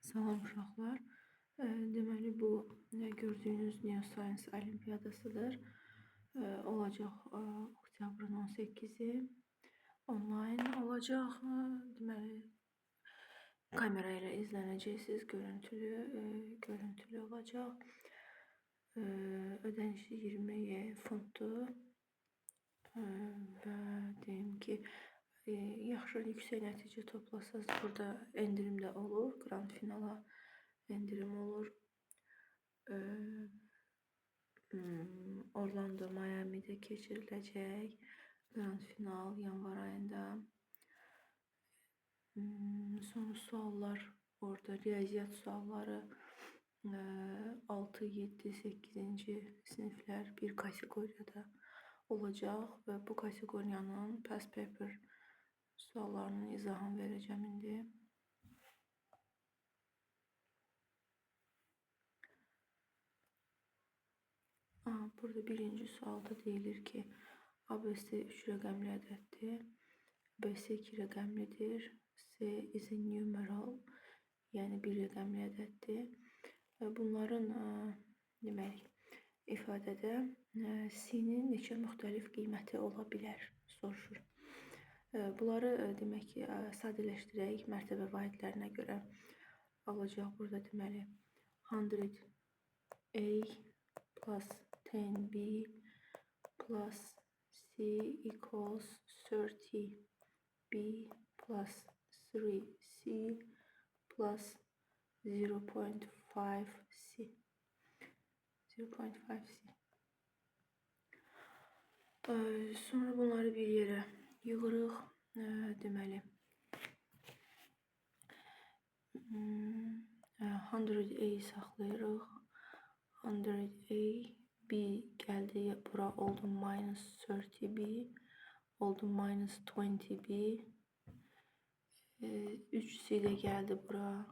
Salam uşaqlar. Deməli bu gördüyünüz Neoscience Olimpiyadasıdır. Olacaq oktyabrın 18-i onlayn olacaq. Deməli kamera ilə izlənəcəksiniz, görüntülü olacaq. Ödənişi 20 funtdur. Və deyim ki, yaxşı, yüksək nəticə toplasanız burada endirim də olur. Grand finala endirim olur. Orlando, Miami'də keçiriləcək grand final yanvar ayında. Sonra suallar orada riyaziyyat sualları 6, 7, 8-ci siniflər bir kateqoriyada olacaq və bu kateqoriyanın past paper suallarının izahını verəcəm indi. Burada birinci sualda deyilir ki, ABC 3 rəqəmli ədəddir, BC 2 rəqəmlidir, C is a numeral, yəni 1 rəqəmli ədəddir. Bunların deməli ifadədə C-nin neçə müxtəlif qiyməti ola bilər soruşur. Bunları demək ki, sadələşdirək mərtəbə vahidlərinə görə alacaq. Burada deməli 100A plus 10B plus C equals 30B plus 3C plus 0.5C. 0.5C. Sonra bunları bir yerə yığırıq. Deməli 100A saxlayırıq. 100A B gəldi bura oldu minus 30B oldu minus 20B. 3C də gəldi bura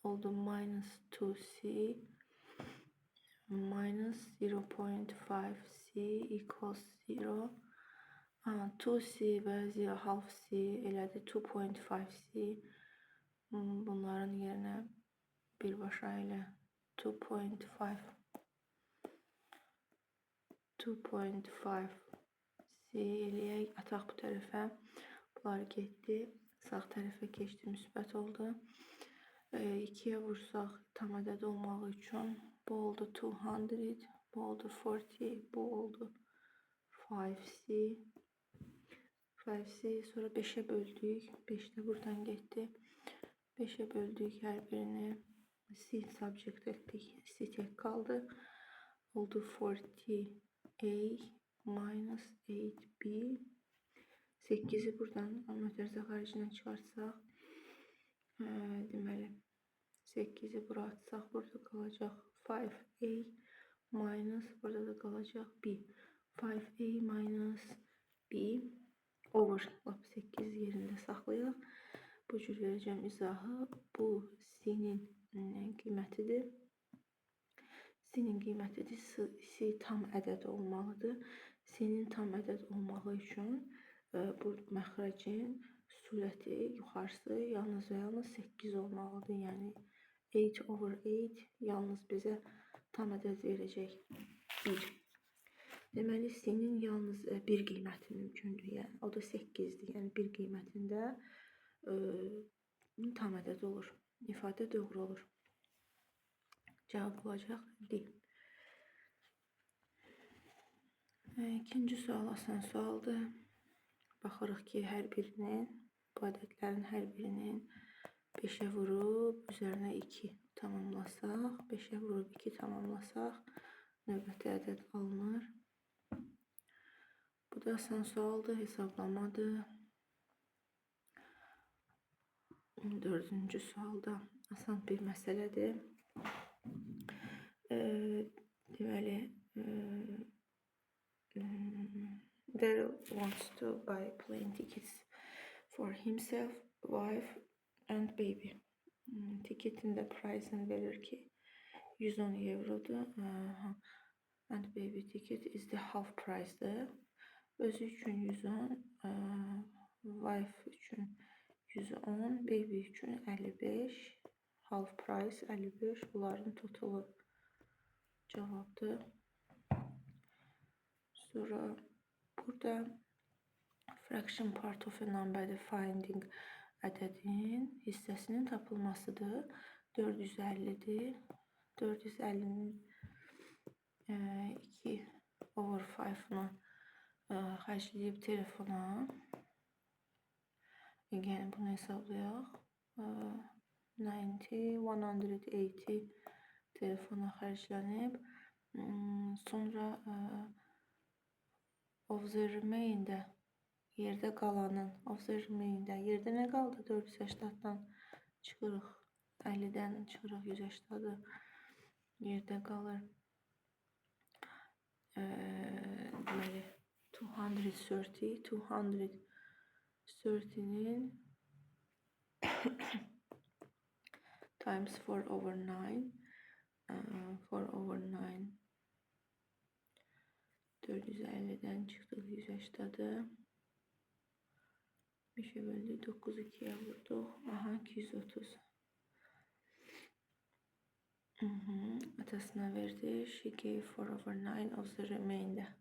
oldu minus 2C minus 0.5C equals 0. 2C və half C elədi 2.5C. Bunların yerinə birbaşa ilə 2.5C eləyək. Ataq bu tərəfə. Bunlar getdi. Sağ tərəfə keçdi. Müsbət oldu. 2-yə vursaq tam ədəd olmağı üçün bu oldu 200. Bu oldu 40. Bu oldu 5C. 5C. Sonra 5'e böldük. 5 də buradan getdi. 5'e böldük hər birini. C subject etdik. C tek kaldı. Oldu 40A minus 8B. 8'i buradan mötərizə xaricinə çıxarsaq. Deməli 8'i bura atsaq burada qalacaq 5A minus burada da qalacaq B. 5A minus B over 8 yerində saxlayaq. Bu cür verəcəm izahı. Bu C-nin qiymətidir. C-nin qiymətidir. C tam ədəd olmalıdır. C-nin tam ədəd olmağı üçün bu məxrəcin surəti yuxarısı yalnız və yalnız 8 olmalıdır. Yəni 8 over 8 yalnız bizə tam ədəd verəcək 1. Deməli C-nin yalnız bir qiyməti mümkündür. Yəni o da 8-dir. Yəni bir qiymətində tam ədəd olur. İfadə doğru olur. Cavab olacaq D. İkinci sual asan sualdır. Baxırıq ki, hər birinin, bu ədədlərin hər birinin 5'e vurub üzərinə 2 tamamlasaq, 5'e vurub 2 tamamlasaq növbəti ədəd alınır. Bu da asan sualdır, hesablamadır. Dördüncü sualda asan bir məsələdir. Deməli Daryl wants to buy plane tickets for himself, wife and baby. Tiketin də price'ını verir ki 110 eurodur. And baby ticket is the half price'dır. Özü üçün 110, wife üçün 110, baby üçün 55. half price 55. Bunların totalı cevapdır. Sonra burada fraction part of a number finding ədədin hissəsinin tapılmasıdır. 450'dir. 450'nin 2 over 5'ını xərcləyib telefona. Yəni bunu hesablayaq. 180 telefona xərclənib. Sonra of the remainder yerdə qalanın yerdə nə qaldı? 480'dan çıxırıq. 50'dən çıxırıq 180'ı. Yerdə qalır. Deməli 230'nin times 4 over 9 4 over 9 450'den çıxdıq 180'dır. 5'e böldük 9 2'ye vurduq. Aha 230. Atasına verdi. She gave 4 over 9 of the remainder.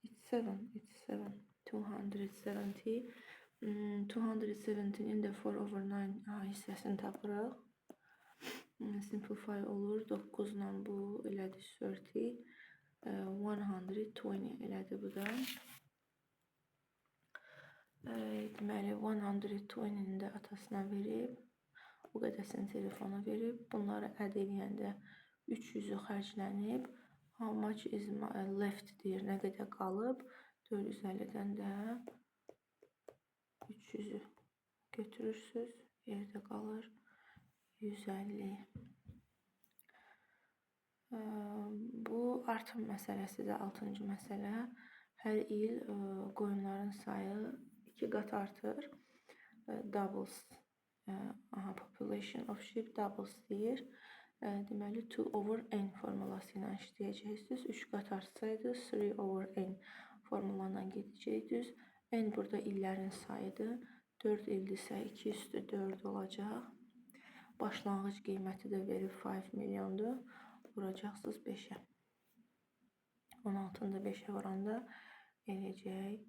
It's 7. 270. 270'nin də 4 over 9 hissəsini tapırıq. Simplify olur. 9 ilə bu elədi 30. 120 elədi bu da. Deməli 120'ni də atasına verib. O qədəsini telefona verib. Bunları əd eləyəndə 300'ü xərclənib. How much is left deyir. Nə qədər qalıb? 450'dən də 300'ü götürürsüz. Yerdə qalır 150. Bu artım məsələsidir. 6-cı məsələ. Hər il qoyunların sayı 2 qat artır. Doubles. Population of sheep doubles deyir. Deməli 2 over n formulası ilə işləyəcəksiniz. 3 qat artsaydı 3 over n formula gedəcəksiniz. N burada illərin sayıdır. 4 ildirsə 2 üstü 4 olacaq. Başlanğıc qiyməti də verib 5 milyondur. Vuracaqsınız 5'e. 16'ını da 5'e vuranda eləcək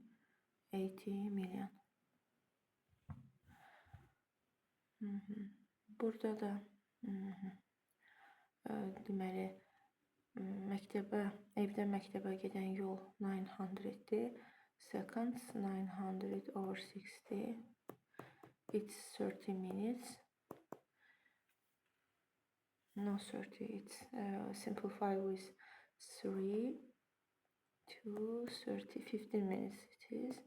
80 milyon. Burada da deməli evdən məktəbə gedən yol 900'dir. Seconds 900 over 60. It's 30 minutes. No 30. It's simplify with 3 to 30. 15 minutes it is.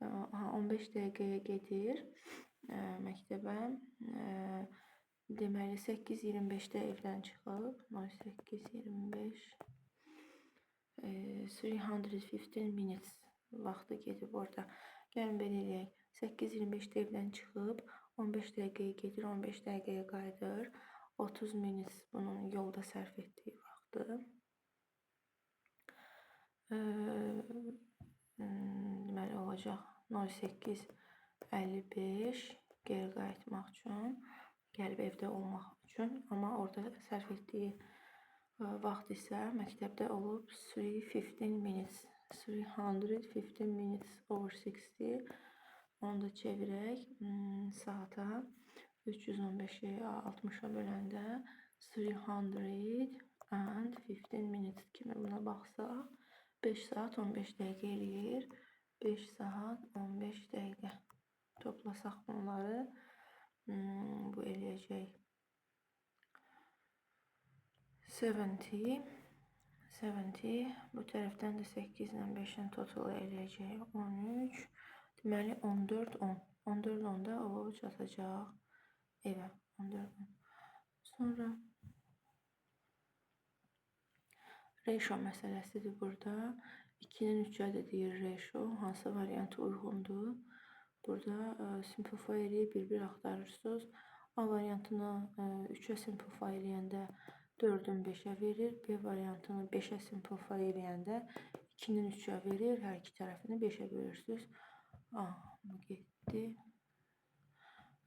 15 dəqiqəyə gedir məktəbə. Deməli 8:25'də evdən çıxıb. 8:25 315 minutes vaxtı gedib orada. Gəlin belə eləyək. 8:25'də evdən çıxıb 15 dəqiqəyə gedir, 15 dəqiqəyə qayıdır. 30 minutes bunun yolda sərf etdiyi vaxtı. Deməli olacaq 08:55 geri qayıtmaq üçün, gəlib evdə olmaq üçün, amma orada sərf etdiyi vaxt isə məktəbdə olub 315 minutes. 315 minutes over 60. Onu da çevirək saata. 315'i 60'a böləndə 315 minutes kimi buna baxsaq 5 saat 15 dəqiqə eləyir. 5 saat 15 dəqiqə. Toplasaq bunları bu eləyəcək 70. Bu tərəfdən də 8 ilə 5'in totalı eləyəcək 13. Deməli 14-10. 14-10'da o çatacaq evə. 14-10. Sonra ratio məsələsidir burada. 2'nin 3'ə də deyir ratio. Hansı variant uyğundur? Burada simplify eləyib bir-bir axtarırsınız. A variantını 3'ə simplify eləyəndə 4'ün 5'ə verir. B variantını 5'ə simplify eləyəndə 2'nin 3'ə verir. Hər iki tərəfini 5'ə bölürsünüz. Bu getdi.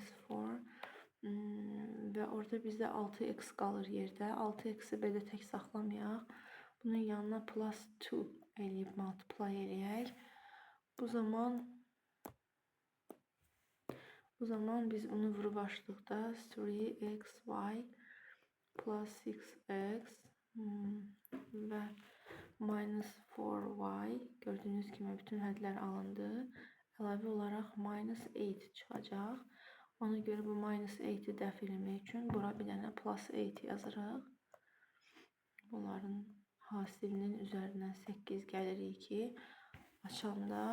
minus 4 ve orada bizde 6x qalır yerdə. 6x'i belə tək saxlamayaq. Bunun yanına plus 2 eləyib multiply eləyək. Bu zaman biz bunu vurub açdıqda 3xy plus 6x və minus 4y gördüyünüz kimi bütün hədlər alındı. Əlavə olaraq minus 8 çıxacaq. Ona görə bu minus 8-i dəf eləmək üçün bura bir dənə plus 8 yazırıq. Bunların hasilinin üzərindən 8 gəlirik ki, açanda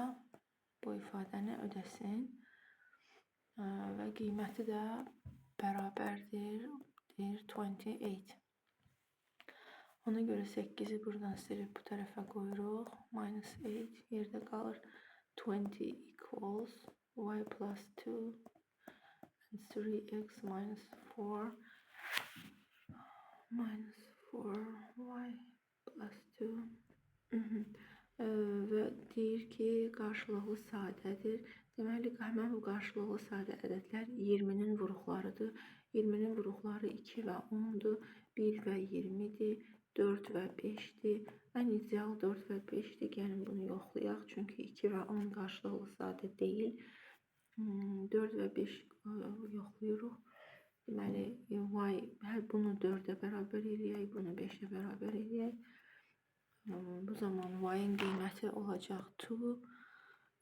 bu ifadəni ödəsin. Və qiyməti də bərabərdir 28. Ona görə 8-i buradan silib bu tərəfə qoyuruq. Minus 8 yerdə qalır. 20 equals y plus 2 and 3x minus 4 minus 4y plus 2 və deyir ki, qarşılıqlı sadədir. Deməli, həmən bu qarşılıqlı sadə ədədlər 20-nin vuruqlarıdır. 20-nin vuruqları 2 və 10-dur, 1 və 20-dir, 4 və 5-dir. Ən ideal 4 və 5-dir. Gəlin bunu yoxlayaq, çünki 2 və 10 qarşılıqlı sadə deyil. 4 və 5 yoxlayırıq. Deməli, y bunu 4-ə bərabər eləyək, bunu 5-ə bərabər eləyək. Bu zaman y-in qiyməti olacaq 2,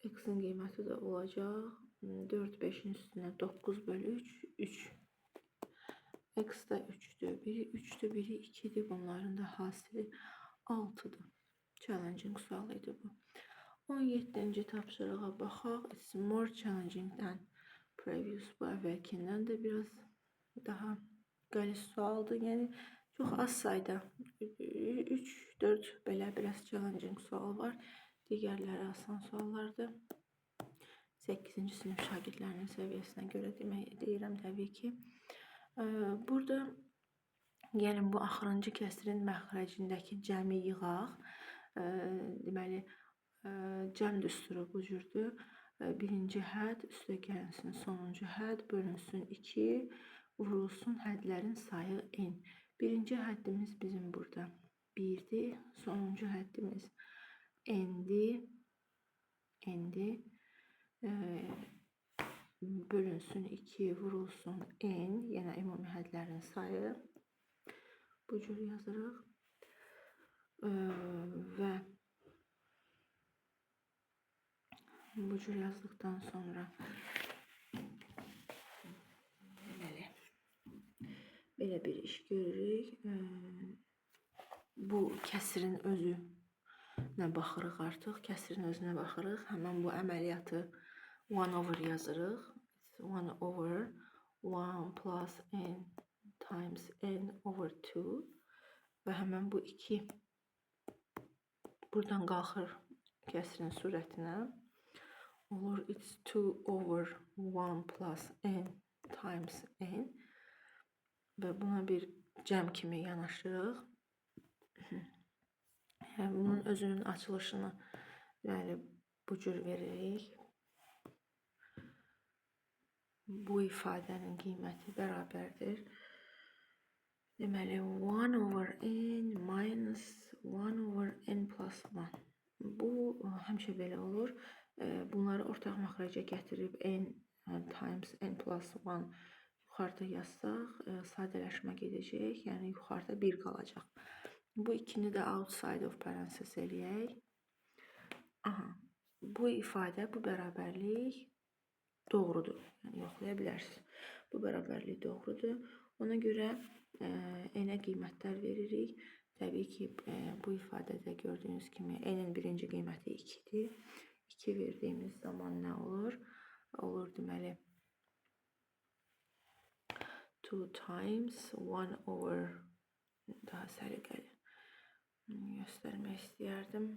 x-in qiyməti də olacaq 4, 5-in üstünə 9 bölü 3, 3. X da 3'dür. Biri 3'dür, biri 2'dir. Bunların da hasili 6'dır. Challenging sualıydı bu. 17. tapşırığa baxaq. It's more challenging than previous. Bu əvvəlkindən də biraz daha qəliz sualdır. Yəni çox az sayda 3-4 belə biraz challenging sual var. Digərləri asan suallardır. 8-ci sinif şagirdlərinin səviyyəsinə görə deyirəm təbii ki. Burada gəlin bu axırıncı kəsrin məxrəcindəki cəmi yığaq. Deməli, cəm düsturu bu cürdür. Birinci hədd üstə gəlsin, sonuncu hədd bölünsün 2, vurulsun hədlərin sayı n. Birinci həddimiz bizim burada 1'dir, sonuncu həddimiz n'dir. Bölünsün 2, vurulsun n, yenə ümumi hədlərin sayı. Bu cür yazırıq. Və bu cür yazdıqdan sonra belə bir iş görürük. Bu kəsirin özünə baxırıq artıq. Kəsirin özünə baxırıq. Həmən bu əməliyyatı 1 over yazırıq. 1 over 1 plus n times n over 2 və həmən bu 2 buradan qalxır kəsirin surətinə. Olur it's 2 over 1 plus n times n və buna bir cəm kimi yanaşırıq. Bunun özünün açılışını deməli bu cür veririk. Bu ifadənin qiyməti bərabərdir. Deməli 1 over n minus 1 over n plus 1. Bu həmişə belə olur. Bunları ortaq məxrəcə gətirib n times n plus 1 yuxarıda yazsaq sadələşmə gedəcək. Yəni yuxarıda 1 qalacaq. Bu ikini də outside of parenthesis eləyək. Bu ifadə, bu bərabərlik doğrudur. Yəni yoxlaya bilərsiniz. Bu bərabərlik doğrudur. Ona görə n-ə qiymətlər veririk. Təbii ki, bu ifadədə gördüyünüz kimi n-in birinci qiyməti 2'dir. 2 verdiyimiz zaman nə olur? Olur deməli 2 times 1 over daha səliqəli göstərmək istəyərdim.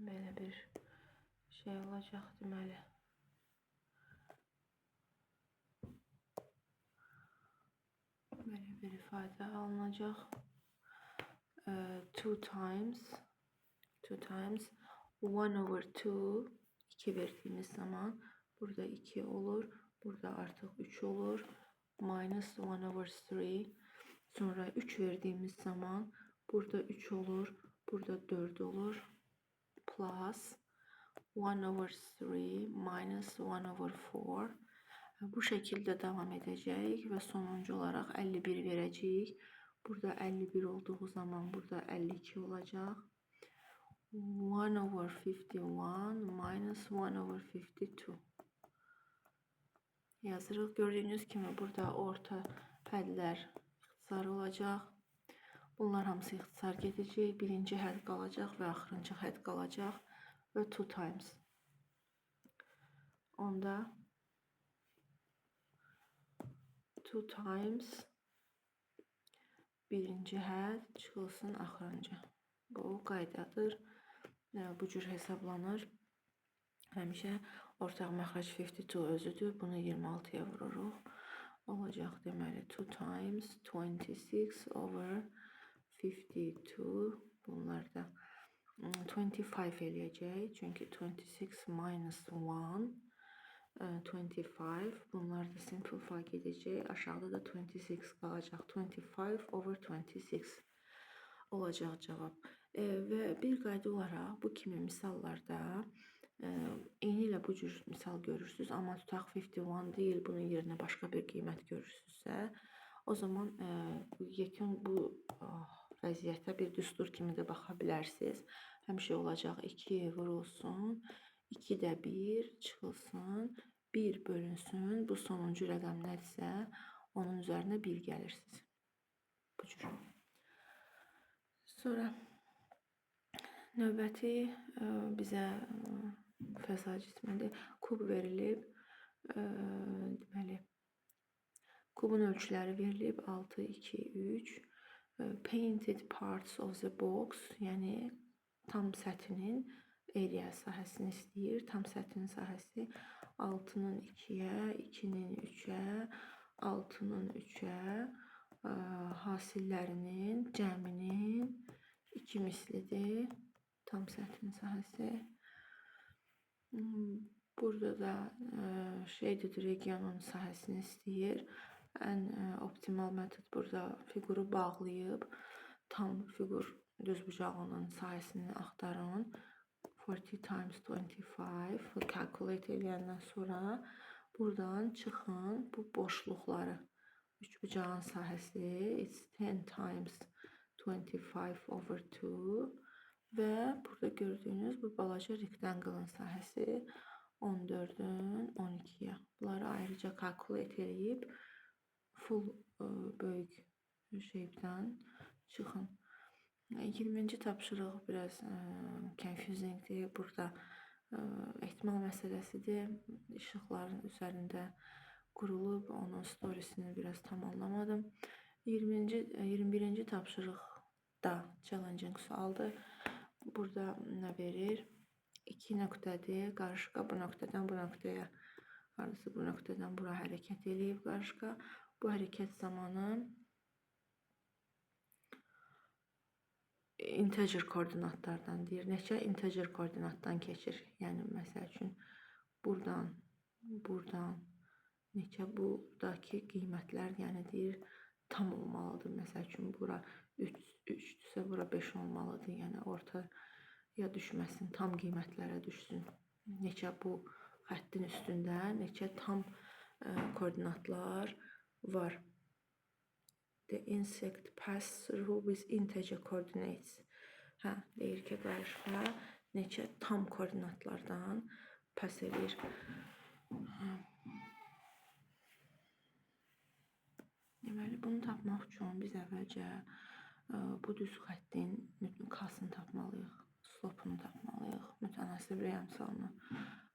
Belə bir şey olacaq deməli. Belə bir ifadə alınacaq. 2 2 times 1 over 2, 2 verdiğimiz zaman burada 2 olur. Burada artık 3 olur. Minus 1 over 3. Sonra 3 verdiğimiz zaman burada 3 olur. Burada 4 olur. Plus 1 over 3 minus 1 over 4. Bu şekilde devam edecek ve sonuncu olarak 51 verecek. Burada 51 olduğu zaman burada 52 olacak. 1 over 51 minus 1 over 52. Yazırıq. Gördüğünüz kimi burada orta hədlər ixtisar olacaq. Bunlar hamısı ixtisar gedəcək. Birinci hədd qalacaq və axırıncı hədd qalacaq və 2 times. Onda 2 times birinci hədd çıxılsın axırıncı. Bu qaydadır. Bu cür hesablanır. Həmişə ortaq məxrəc 52 özüdür. Bunu 26'ya vururuq. Olacaq deməli 2 times 26 over 52. Bunlar da 25 eləyəcək. Çünki 26 minus 1 25. Bunlar da simplify gedəcək. Aşağıda da 26 qalacaq. 25 over 26 olacaq cavab. Və bir qayda olaraq bu kimi misallarda eyni ilə bu cür misal görürsünüz, amma tutaq 51 deyil, bunun yerinə başqa bir qiymət görürsünüzsə, o zaman yekun bu vəziyyətə bir düstur kimi də baxa bilərsiniz. Həmişə olacaq 2 vurulsun, 2 də 1 çıxılsın, 1 bölünsün, bu sonuncu rəqəm nədirsə, onun üzərinə 1 gəlirsiniz. Bu cür. Sonra növbəti bizə fəza cismində kub verilib. Deməli, kubun ölçüləri verilib 6, 2, 3. Painted parts of the box, yəni tam sətinin area sahəsini istəyir. Tam sətinin sahəsi 6'nın 2'yə, 2'nin 3'ə, 6'nın 3'ə, hasillərinin cəminin 2 mislidir. Tam səthin sahəsi. Burada da şeydir, regionun sahəsini istəyir. Ən optimal metod burada fiquru bağlayıb tam fiqur düzbucağının sahəsini axtarın. 40 times 25 calculate eləyəndən sonra buradan çıxın bu boşluqları. Üçbucağın sahəsi it's 10 times 25 over 2 və burada gördüyünüz bu balaca rectangle'ın sahəsi 14'ün 12'ye. Bunları ayrıca calculate eləyib full böyük şeydən çıxın. 20-ci tapşırıq biraz confusingdir. Burada ehtimal məsələsidir. İşıqların üzərində qurulub, onun storiesini biraz tam anlamadım. 21-ci tapşırıqda challenging sualdır. Burada nə verir? 2 nöqtədir. Qarışqa bu nöqtədən bu nöqtəyə, harası bu nöqtədən bura hərəkət eləyib qarışqa. Bu hərəkət zamanı integer koordinatlardan deyir. Neçə integer koordinatdan keçir? Yəni məsəl üçün buradan neçə buradakı qiymətlər, yəni deyir tam olmalıdır. Məsəl üçün bura 3-dürsə bura 5 olmalıdır. Yəni ortaya düşməsin, tam qiymətlərə düşsün. Neçə bu xəttin üstündə neçə tam koordinatlar var. The insect pass through with integer coordinates. Deyir ki, qarışqa neçə tam koordinatlardan pass edir. Deməli, bunu tapmaq üçün biz əvvəlcə bu düz xəttin k-sını tapmalıyıq, slopunu tapmalıyıq, mütənasib rəy əmsalını.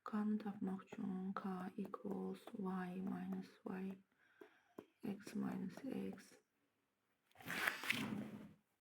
K-nı tapmaq üçün k equals y minus y, x minus x.